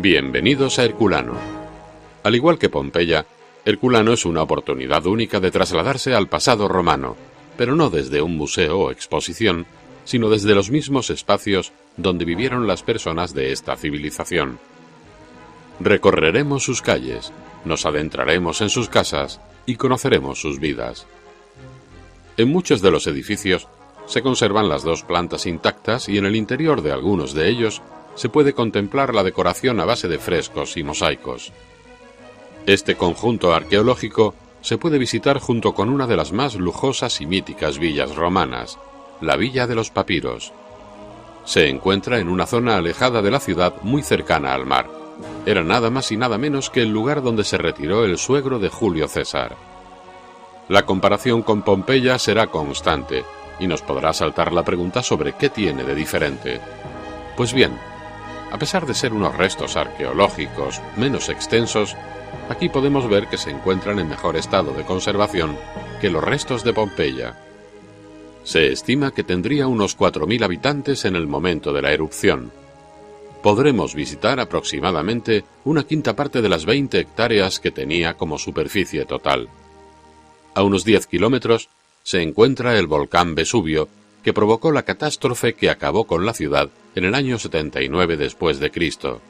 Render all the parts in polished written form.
Bienvenidos a Herculano. Al igual que Pompeya, Herculano es una oportunidad única de trasladarse al pasado romano, pero no desde un museo o exposición, sino desde los mismos espacios donde vivieron las personas de esta civilización. Recorreremos sus calles, nos adentraremos en sus casas y conoceremos sus vidas. En muchos de los edificios se conservan las dos plantas intactas y en el interior de algunos de ellos se puede contemplar la decoración a base de frescos y mosaicos. Este conjunto arqueológico se puede visitar junto con una de las más lujosas y míticas villas romanas, la Villa de los Papiros. Se encuentra en una zona alejada de la ciudad muy cercana al mar. Era nada más y nada menos que el lugar donde se retiró el suegro de Julio César. La comparación con Pompeya será constante y nos podrá saltar la pregunta sobre qué tiene de diferente. Pues bien, a pesar de ser unos restos arqueológicos menos extensos, aquí podemos ver que se encuentran en mejor estado de conservación que los restos de Pompeya. Se estima que tendría unos 4.000 habitantes en el momento de la erupción. Podremos visitar aproximadamente una quinta parte de las 20 hectáreas que tenía como superficie total. A unos 10 kilómetros se encuentra el volcán Vesubio, que provocó la catástrofe que acabó con la ciudad en el año 79 después de Cristo.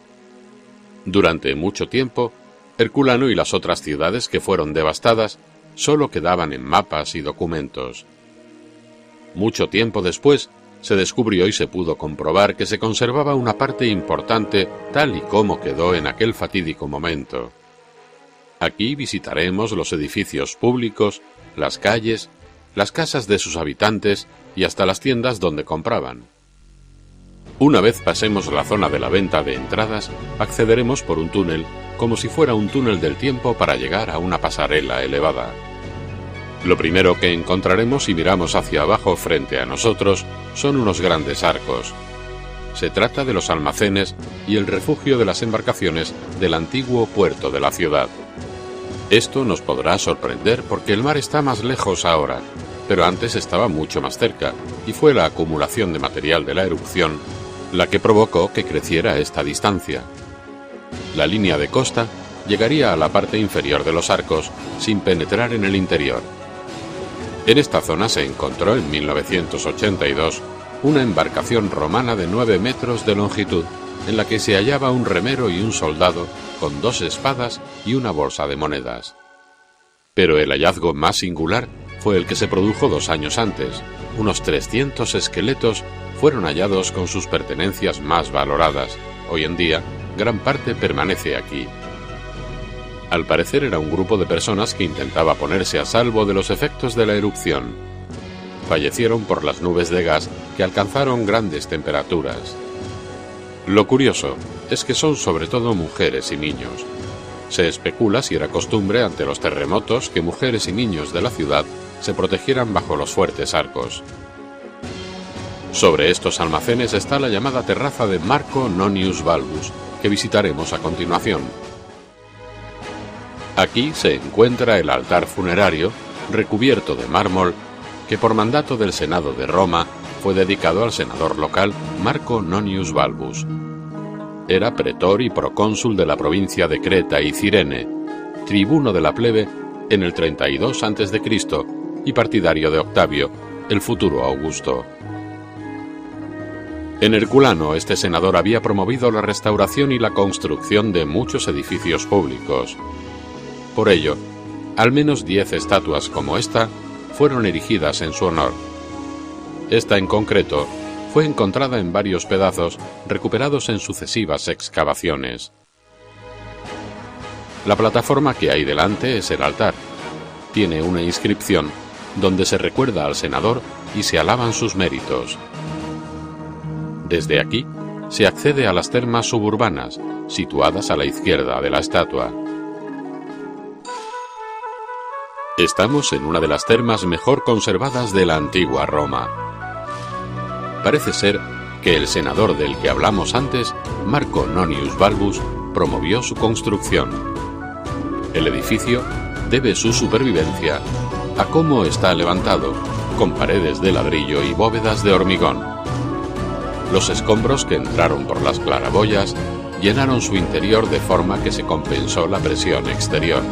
Durante mucho tiempo, Herculano y las otras ciudades que fueron devastadas solo quedaban en mapas y documentos. Mucho tiempo después, se descubrió y se pudo comprobar que se conservaba una parte importante tal y como quedó en aquel fatídico momento. Aquí visitaremos los edificios públicos, las calles, las casas de sus habitantes y hasta las tiendas donde compraban. Una vez pasemos la zona de la venta de entradas, accederemos por un túnel, como si fuera un túnel del tiempo para llegar a una pasarela elevada. Lo primero que encontraremos si miramos hacia abajo frente a nosotros son unos grandes arcos. Se trata de los almacenes y el refugio de las embarcaciones del antiguo puerto de la ciudad. Esto nos podrá sorprender porque el mar está más lejos ahora, pero antes estaba mucho más cerca, y fue la acumulación de material de la erupción la que provocó que creciera esta distancia. La línea de costa llegaría a la parte inferior de los arcos sin penetrar en el interior. En esta zona se encontró en 1982 una embarcación romana de 9 metros de longitud en la que se hallaba un remero y un soldado con 2 espadas y una bolsa de monedas. Pero el hallazgo más singular fue el que se produjo 2 años antes. Unos 300 esqueletos fueron hallados con sus pertenencias más valoradas. Hoy en día, gran parte permanece aquí. Al parecer era un grupo de personas que intentaba ponerse a salvo de los efectos de la erupción. Fallecieron por las nubes de gas que alcanzaron grandes temperaturas. Lo curioso es que son sobre todo mujeres y niños. Se especula si era costumbre ante los terremotos que mujeres y niños de la ciudad se protegieran bajo los fuertes arcos. Sobre estos almacenes está la llamada terraza de Marco Nonius Balbus, que visitaremos a continuación. Aquí se encuentra el altar funerario, recubierto de mármol, que por mandato del Senado de Roma fue dedicado al senador local Marco Nonius Balbus. Era pretor y procónsul de la provincia de Creta y Cirene, tribuno de la plebe en el 32 a.C. y partidario de Octavio, el futuro Augusto. En Herculano, este senador había promovido la restauración y la construcción de muchos edificios públicos. Por ello, al menos 10 estatuas como esta fueron erigidas en su honor. Esta en concreto fue encontrada en varios pedazos recuperados en sucesivas excavaciones. La plataforma que hay delante es el altar. Tiene una inscripción donde se recuerda al senador y se alaban sus méritos. Desde aquí se accede a las termas suburbanas, situadas a la izquierda de la estatua. Estamos en una de las termas mejor conservadas de la antigua Roma. Parece ser que el senador del que hablamos antes, Marco Nonius Balbus, promovió su construcción. El edificio debe su supervivencia a cómo está levantado, con paredes de ladrillo y bóvedas de hormigón. Los escombros que entraron por las claraboyas llenaron su interior de forma que se compensó la presión exterior.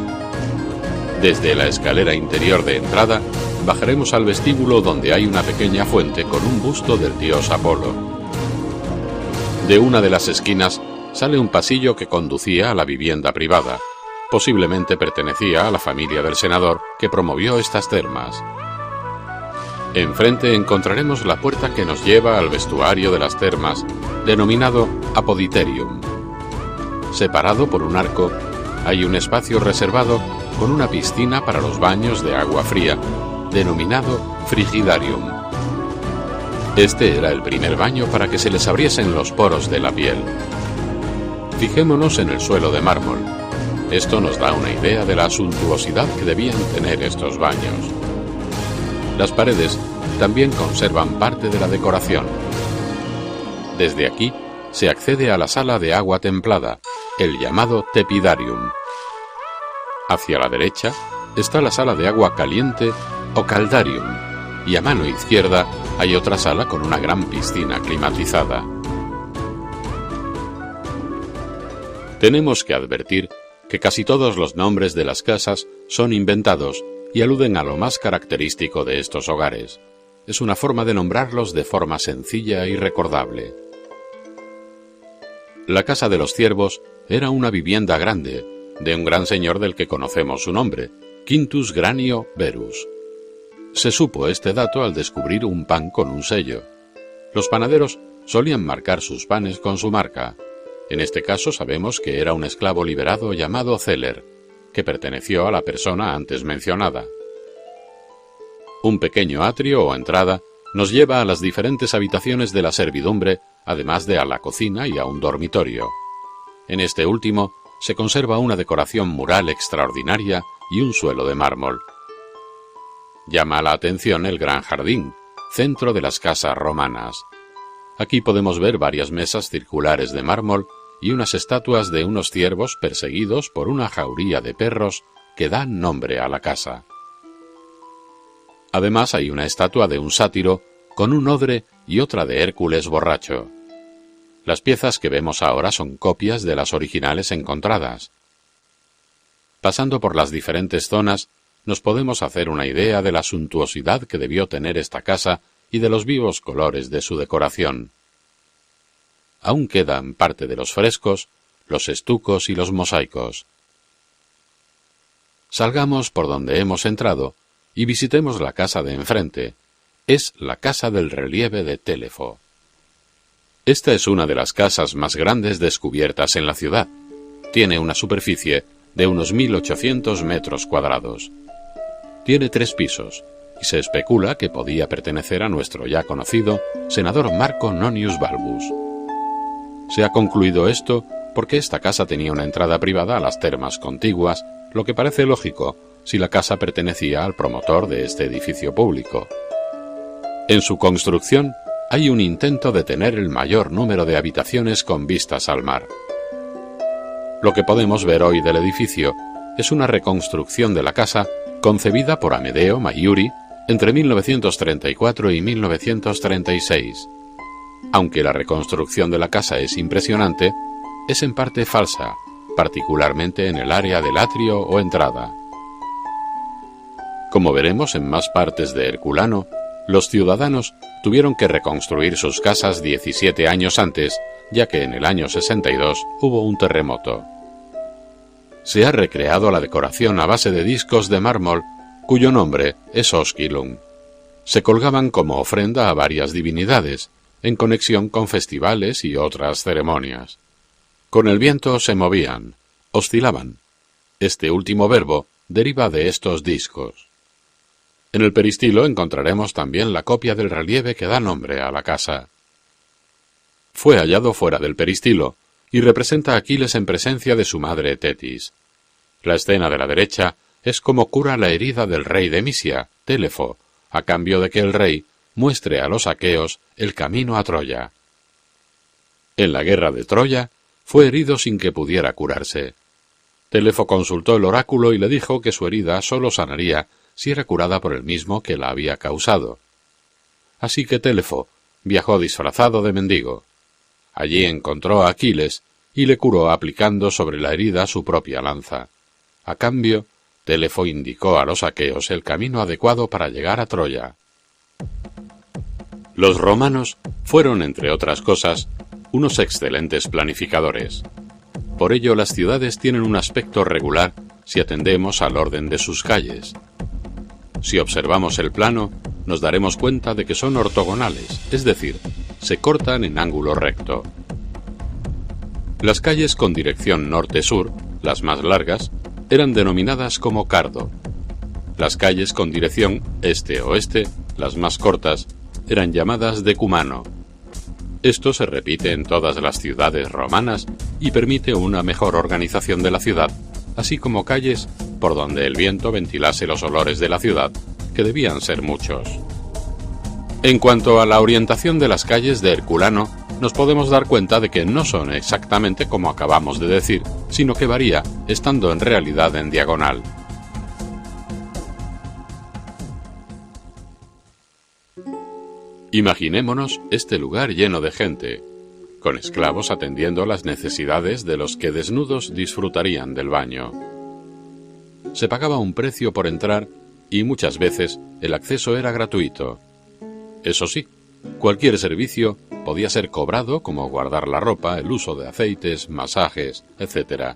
Desde la escalera interior de entrada, bajaremos al vestíbulo donde hay una pequeña fuente con un busto del dios Apolo. De una de las esquinas sale un pasillo que conducía a la vivienda privada. Posiblemente pertenecía a la familia del senador que promovió estas termas. Enfrente encontraremos la puerta que nos lleva al vestuario de las termas, denominado Apoditerium. Separado por un arco, hay un espacio reservado con una piscina para los baños de agua fría, denominado Frigidarium. Este era el primer baño para que se les abriesen los poros de la piel. Fijémonos en el suelo de mármol. Esto nos da una idea de la suntuosidad que debían tener estos baños. Las paredes también conservan parte de la decoración. Desde aquí se accede a la sala de agua templada, el llamado Tepidarium. Hacia la derecha está la sala de agua caliente o Caldarium, y a mano izquierda hay otra sala con una gran piscina climatizada. Tenemos que advertir que casi todos los nombres de las casas son inventados y aluden a lo más característico de estos hogares. Es una forma de nombrarlos de forma sencilla y recordable. La casa de los ciervos era una vivienda grande, de un gran señor del que conocemos su nombre, Quintus Granio Verus. Se supo este dato al descubrir un pan con un sello. Los panaderos solían marcar sus panes con su marca. En este caso sabemos que era un esclavo liberado llamado Celer, que perteneció a la persona antes mencionada. Un pequeño atrio o entrada nos lleva a las diferentes habitaciones de la servidumbre, además de a la cocina y a un dormitorio. En este último se conserva una decoración mural extraordinaria y un suelo de mármol. Llama la atención el gran jardín, centro de las casas romanas. Aquí podemos ver varias mesas circulares de mármol y unas estatuas de unos ciervos perseguidos por una jauría de perros que dan nombre a la casa. Además hay una estatua de un sátiro con un odre y otra de Hércules borracho. Las piezas que vemos ahora son copias de las originales encontradas. Pasando por las diferentes zonas, nos podemos hacer una idea de la suntuosidad que debió tener esta casa y de los vivos colores de su decoración. Aún quedan parte de los frescos, los estucos y los mosaicos. Salgamos por donde hemos entrado y visitemos la casa de enfrente. Es la casa del relieve de Telefo. Esta es una de las casas más grandes descubiertas en la ciudad. Tiene una superficie de unos 1.800 metros cuadrados. Tiene 3 pisos y se especula que podía pertenecer a nuestro ya conocido senador Marco Nonius Balbus. Se ha concluido esto porque esta casa tenía una entrada privada a las termas contiguas, lo que parece lógico si la casa pertenecía al promotor de este edificio público. En su construcción hay un intento de tener el mayor número de habitaciones con vistas al mar. Lo que podemos ver hoy del edificio es una reconstrucción de la casa concebida por Amedeo Maiuri entre 1934 y 1936. Aunque la reconstrucción de la casa es impresionante, es en parte falsa, particularmente en el área del atrio o entrada. Como veremos en más partes de Herculano, los ciudadanos tuvieron que reconstruir sus casas 17 años antes, ya que en el año 62 hubo un terremoto. Se ha recreado la decoración a base de discos de mármol, cuyo nombre es Osculum. Se colgaban como ofrenda a varias divinidades, en conexión con festivales y otras ceremonias. Con el viento se movían, oscilaban. Este último verbo deriva de estos discos. En el peristilo encontraremos también la copia del relieve que da nombre a la casa. Fue hallado fuera del peristilo y representa a Aquiles en presencia de su madre Tetis. La escena de la derecha es como cura la herida del rey de Misia, Telefo, a cambio de que el rey muestre a los aqueos el camino a Troya. En la guerra de Troya fue herido sin que pudiera curarse. Telefo consultó el oráculo y le dijo que su herida solo sanaría si era curada por el mismo que la había causado. Así que Telefo viajó disfrazado de mendigo. Allí encontró a Aquiles y le curó aplicando sobre la herida su propia lanza. A cambio, Telefo indicó a los aqueos el camino adecuado para llegar a Troya. Los romanos fueron, entre otras cosas, unos excelentes planificadores. Por ello, las ciudades tienen un aspecto regular si atendemos al orden de sus calles. Si observamos el plano, nos daremos cuenta de que son ortogonales, es decir, se cortan en ángulo recto. Las calles con dirección norte-sur, las más largas, eran denominadas como cardo. Las calles con dirección este-oeste, las más cortas, eran llamadas decumano. Esto se repite en todas las ciudades romanas y permite una mejor organización de la ciudad, así como calles por donde el viento ventilase los olores de la ciudad, que debían ser muchos. En cuanto a la orientación de las calles de Herculano, nos podemos dar cuenta de que no son exactamente como acabamos de decir, sino que varía, estando en realidad en diagonal. Imaginémonos este lugar lleno de gente, con esclavos atendiendo las necesidades de los que desnudos disfrutarían del baño. Se pagaba un precio por entrar y muchas veces el acceso era gratuito. Eso sí, cualquier servicio podía ser cobrado, como guardar la ropa, el uso de aceites, masajes, etc.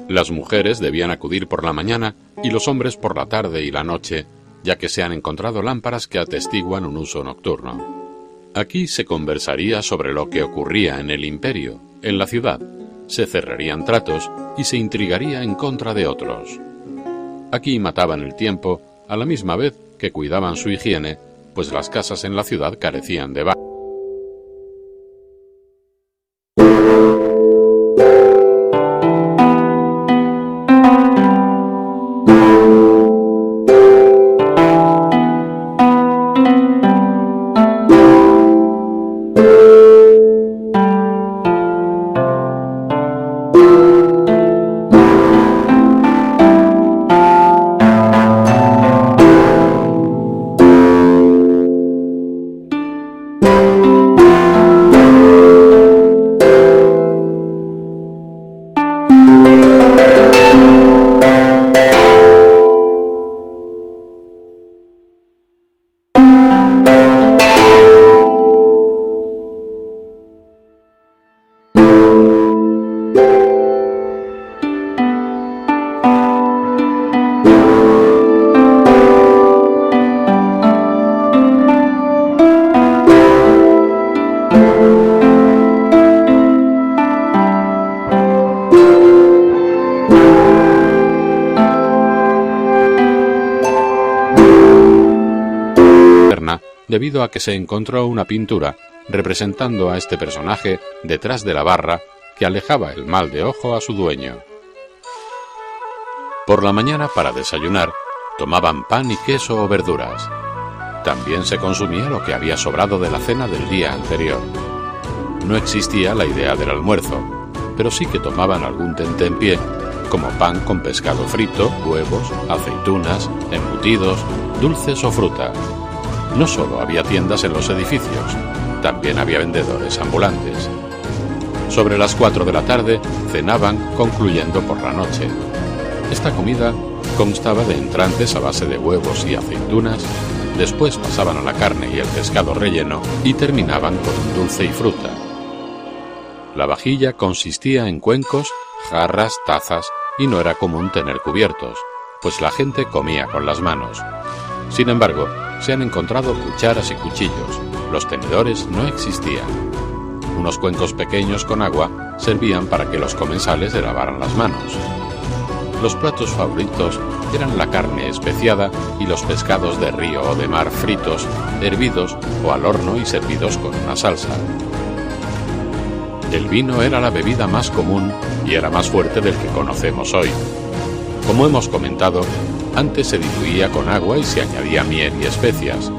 Las mujeres debían acudir por la mañana y los hombres por la tarde y la noche, ya que se han encontrado lámparas que atestiguan un uso nocturno. Aquí se conversaría sobre lo que ocurría en el imperio, en la ciudad, se cerrarían tratos y se intrigaría en contra de otros. Aquí mataban el tiempo a la misma vez que cuidaban su higiene, pues las casas en la ciudad carecían de baño. Debido a que se encontró una pintura representando a este personaje detrás de la barra que alejaba el mal de ojo a su dueño. Por la mañana, para desayunar, tomaban pan y queso o verduras. También se consumía lo que había sobrado de la cena del día anterior. No existía la idea del almuerzo, pero sí que tomaban algún tentempié, como pan con pescado frito, huevos, aceitunas, embutidos, dulces o fruta. No solo había tiendas en los edificios, también había vendedores ambulantes. Sobre las 4 de la tarde cenaban, concluyendo por la noche. Esta comida constaba de entrantes a base de huevos y aceitunas, después pasaban a la carne y el pescado relleno y terminaban con un dulce y fruta. La vajilla consistía en cuencos, jarras, tazas y no era común tener cubiertos, pues la gente comía con las manos. Sin embargo, se han encontrado cucharas y cuchillos, los tenedores no existían. Unos cuencos pequeños con agua servían para que los comensales se lavaran las manos. Los platos favoritos eran la carne especiada y los pescados de río o de mar fritos, hervidos o al horno y servidos con una salsa. El vino era la bebida más común y era más fuerte del que conocemos hoy. Como hemos comentado, antes se diluía con agua y se añadía miel y especias.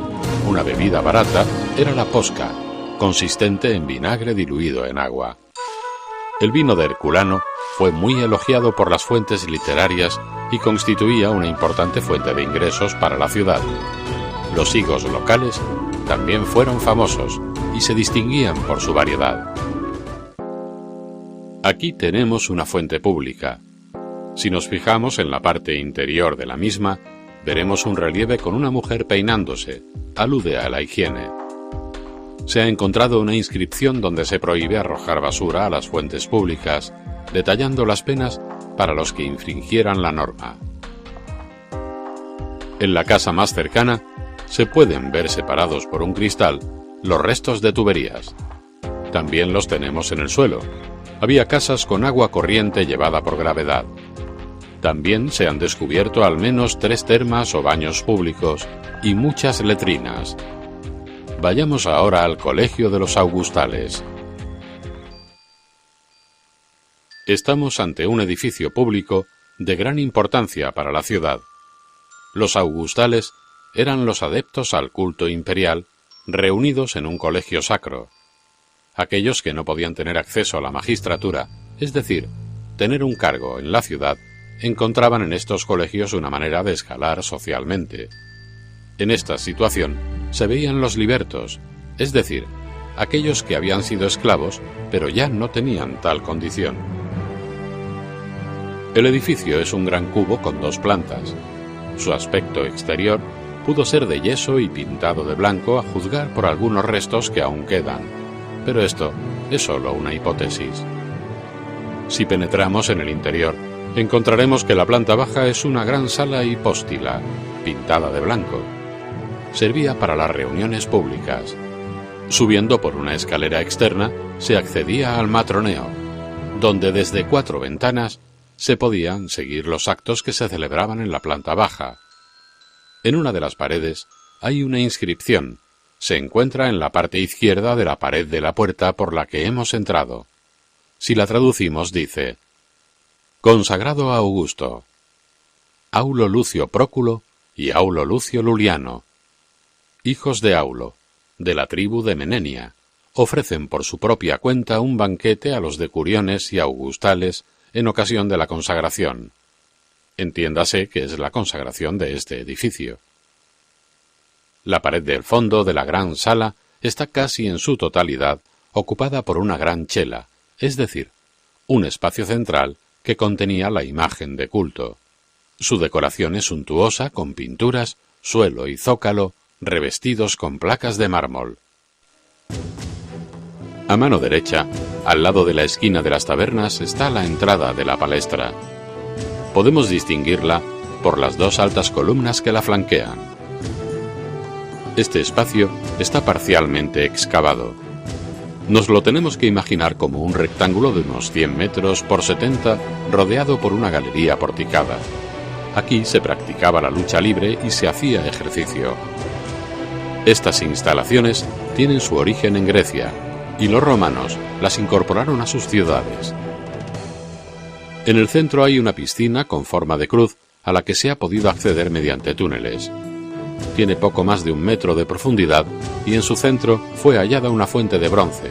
Una bebida barata era la posca, consistente en vinagre diluido en agua. El vino de Herculano fue muy elogiado por las fuentes literarias y constituía una importante fuente de ingresos para la ciudad. Los higos locales también fueron famosos y se distinguían por su variedad. Aquí tenemos una fuente pública. Si nos fijamos en la parte interior de la misma, veremos un relieve con una mujer peinándose. Alude a la higiene. Se ha encontrado una inscripción donde se prohíbe arrojar basura a las fuentes públicas, detallando las penas para los que infringieran la norma. En la casa más cercana, se pueden ver separados por un cristal los restos de tuberías. También los tenemos en el suelo. Había casas con agua corriente llevada por gravedad. También se han descubierto al menos 3 termas o baños públicos y muchas letrinas. Vayamos ahora al Colegio de los Augustales. Estamos ante un edificio público de gran importancia para la ciudad. Los Augustales eran los adeptos al culto imperial reunidos en un colegio sacro. Aquellos que no podían tener acceso a la magistratura, es decir, tener un cargo en la ciudad, encontraban en estos colegios una manera de escalar socialmente. En esta situación se veían los libertos, es decir, aquellos que habían sido esclavos pero ya no tenían tal condición. El edificio es un gran cubo con 2 plantas. Su aspecto exterior pudo ser de yeso y pintado de blanco a juzgar por algunos restos que aún quedan, pero esto es solo una hipótesis. Si penetramos en el interior, encontraremos que la planta baja es una gran sala hipóstila, pintada de blanco. Servía para las reuniones públicas. Subiendo por una escalera externa, se accedía al matroneo, donde desde 4 ventanas se podían seguir los actos que se celebraban en la planta baja. En una de las paredes hay una inscripción. Se encuentra en la parte izquierda de la pared de la puerta por la que hemos entrado. Si la traducimos, dice: Consagrado a Augusto, Aulo Lucio Próculo y Aulo Lucio Luliano, hijos de Aulo, de la tribu de Menenia, ofrecen por su propia cuenta un banquete a los decuriones y augustales en ocasión de la consagración. Entiéndase que es la consagración de este edificio. La pared del fondo de la gran sala está casi en su totalidad ocupada por una gran chela, es decir, un espacio central que contenía la imagen de culto. Su decoración es suntuosa con pinturas, suelo y zócalo revestidos con placas de mármol. A mano derecha, al lado de la esquina de las tabernas, está la entrada de la palestra. Podemos distinguirla por las 2 altas columnas que la flanquean. Este espacio está parcialmente excavado. Nos lo tenemos que imaginar como un rectángulo de unos 100 metros por 70 rodeado por una galería porticada. Aquí se practicaba la lucha libre y se hacía ejercicio. Estas instalaciones tienen su origen en Grecia y los romanos las incorporaron a sus ciudades. En el centro hay una piscina con forma de cruz a la que se ha podido acceder mediante túneles. Tiene poco más de 1 metro de profundidad y en su centro fue hallada una fuente de bronce.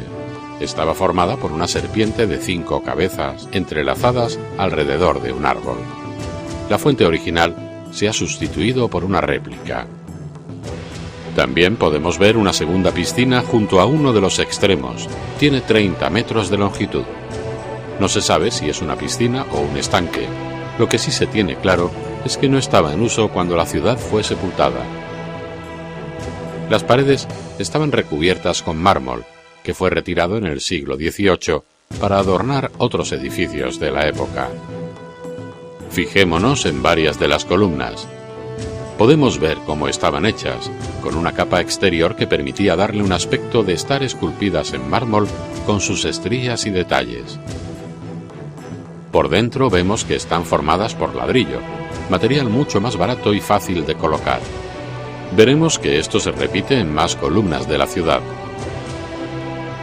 Estaba formada por una serpiente de 5 cabezas entrelazadas alrededor de un árbol. La fuente original se ha sustituido por una réplica. También podemos ver una segunda piscina junto a uno de los extremos. Tiene 30 metros de longitud. No se sabe si es una piscina o un estanque. Lo que sí se tiene claro es que no estaba en uso cuando la ciudad fue sepultada. Las paredes estaban recubiertas con mármol, que fue retirado en el siglo XVIII para adornar otros edificios de la época. Fijémonos en varias de las columnas. Podemos ver cómo estaban hechas, con una capa exterior que permitía darle un aspecto de estar esculpidas en mármol con sus estrías y detalles. Por dentro vemos que están formadas por ladrillo, material mucho más barato y fácil de colocar. Veremos que esto se repite en más columnas de la ciudad.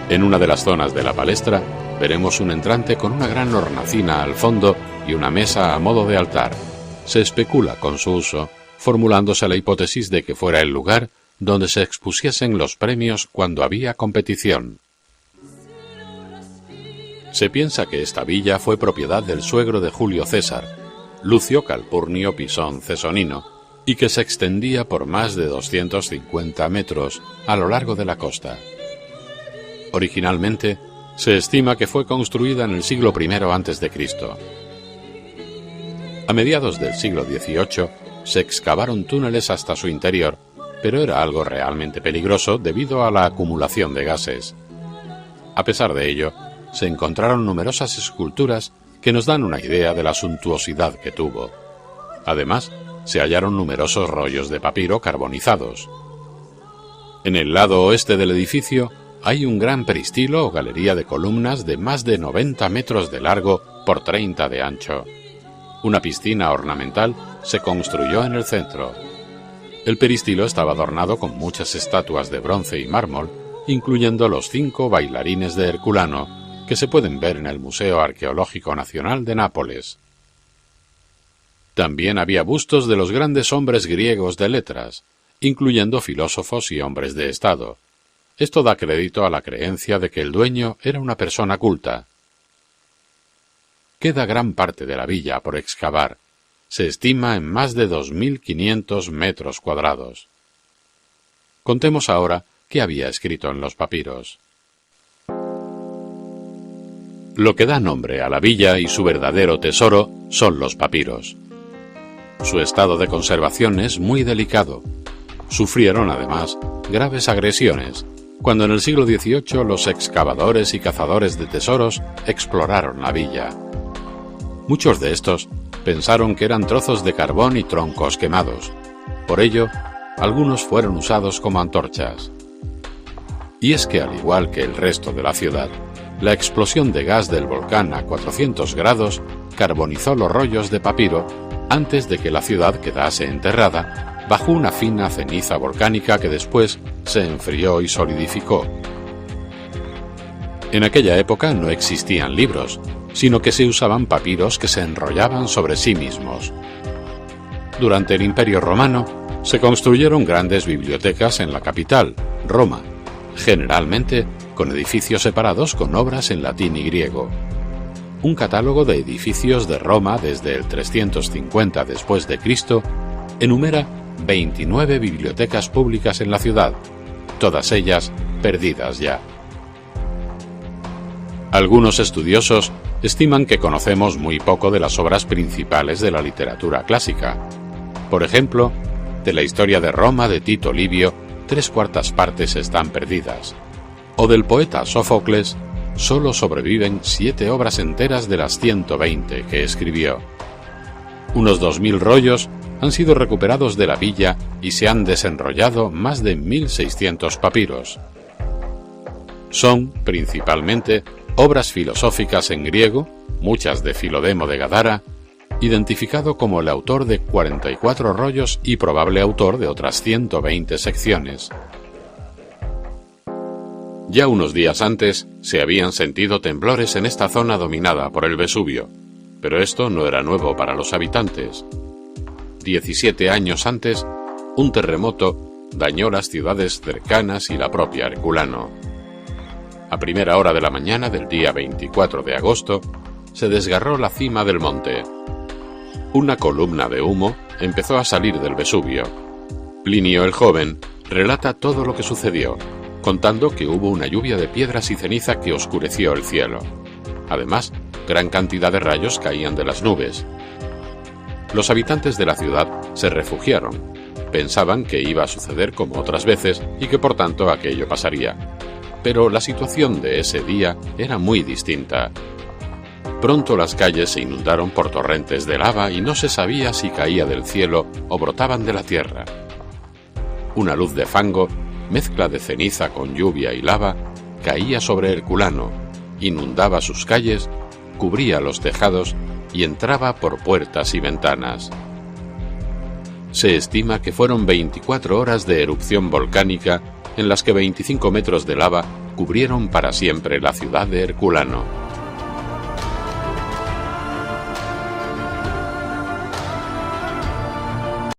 En una de las zonas de la palestra veremos un entrante con una gran hornacina al fondo y una mesa a modo de altar. Se especula con su uso, formulándose la hipótesis de que fuera el lugar donde se expusiesen los premios cuando había competición. Se piensa que esta villa fue propiedad del suegro de Julio César, Lucio Calpurnio Pisón Cesonino, y que se extendía por más de 250 metros a lo largo de la costa. Originalmente Se estima que fue construida en el siglo I a.C. A mediados del siglo XVIII se excavaron túneles hasta su interior, pero era algo realmente peligroso debido a la acumulación de gases. A pesar de ello, se encontraron numerosas esculturas que nos dan una idea de la suntuosidad que tuvo. Además, se hallaron numerosos rollos de papiro carbonizados. En el lado oeste del edificio hay un gran peristilo o galería de columnas de más de 90 metros de largo por 30 de ancho. Una piscina ornamental se construyó en el centro. El peristilo estaba adornado con muchas estatuas de bronce y mármol, incluyendo los 5 bailarines de Herculano, que se pueden ver en el Museo Arqueológico Nacional de Nápoles. También había bustos de los grandes hombres griegos de letras, incluyendo filósofos y hombres de Estado. Esto da crédito a la creencia de que el dueño era una persona culta. Queda gran parte de la villa por excavar. Se estima en más de 2.500 metros cuadrados. Contemos ahora qué había escrito en los papiros. Lo que da nombre a la villa y su verdadero tesoro son los papiros. Su estado de conservación es muy delicado. Sufrieron, además, graves agresiones, cuando en el siglo XVIII los excavadores y cazadores de tesoros exploraron la villa. Muchos de estos pensaron que eran trozos de carbón y troncos quemados. Por ello, algunos fueron usados como antorchas. Y es que, al igual que el resto de la ciudad, la explosión de gas del volcán a 400 grados carbonizó los rollos de papiro antes de que la ciudad quedase enterrada bajo una fina ceniza volcánica que después se enfrió y solidificó. En aquella época no existían libros, sino que se usaban papiros que se enrollaban sobre sí mismos. Durante el Imperio Romano se construyeron grandes bibliotecas en la capital, Roma, generalmente con edificios separados con obras en latín y griego. Un catálogo de edificios de Roma desde el 350 después de Cristo enumera 29 bibliotecas públicas en la ciudad, todas ellas perdidas ya. Algunos estudiosos estiman que conocemos muy poco de las obras principales de la literatura clásica. Por ejemplo, de la historia de Roma de Tito Livio, 3/4 partes están perdidas, o del poeta Sófocles, solo sobreviven 7 obras enteras de las 120 que escribió. Unos 2.000 rollos han sido recuperados de la villa y se han desenrollado más de 1.600 papiros. Son, principalmente, obras filosóficas en griego, muchas de Filodemo de Gadara, identificado como el autor de 44 rollos y probable autor de otras 120 secciones. Ya unos días antes se habían sentido temblores en esta zona dominada por el Vesubio, pero esto no era nuevo para los habitantes. 17 años antes, un terremoto dañó las ciudades cercanas y la propia Herculano. A primera hora de la mañana del día 24 de agosto, se desgarró la cima del monte. Una columna de humo empezó a salir del Vesubio. Plinio el Joven relata todo lo que sucedió, contando que hubo una lluvia de piedras y ceniza que oscureció el cielo. Además, gran cantidad de rayos caían de las nubes. Los habitantes de la ciudad se refugiaron. Pensaban que iba a suceder como otras veces y que por tanto aquello pasaría. Pero la situación de ese día era muy distinta. Pronto las calles se inundaron por torrentes de lava y no se sabía si caía del cielo o brotaban de la tierra. Una luz de fango, mezcla de ceniza con lluvia y lava, caía sobre Herculano, inundaba sus calles, cubría los tejados y entraba por puertas y ventanas. Se estima que fueron 24 horas de erupción volcánica en las que 25 metros de lava cubrieron para siempre la ciudad de Herculano.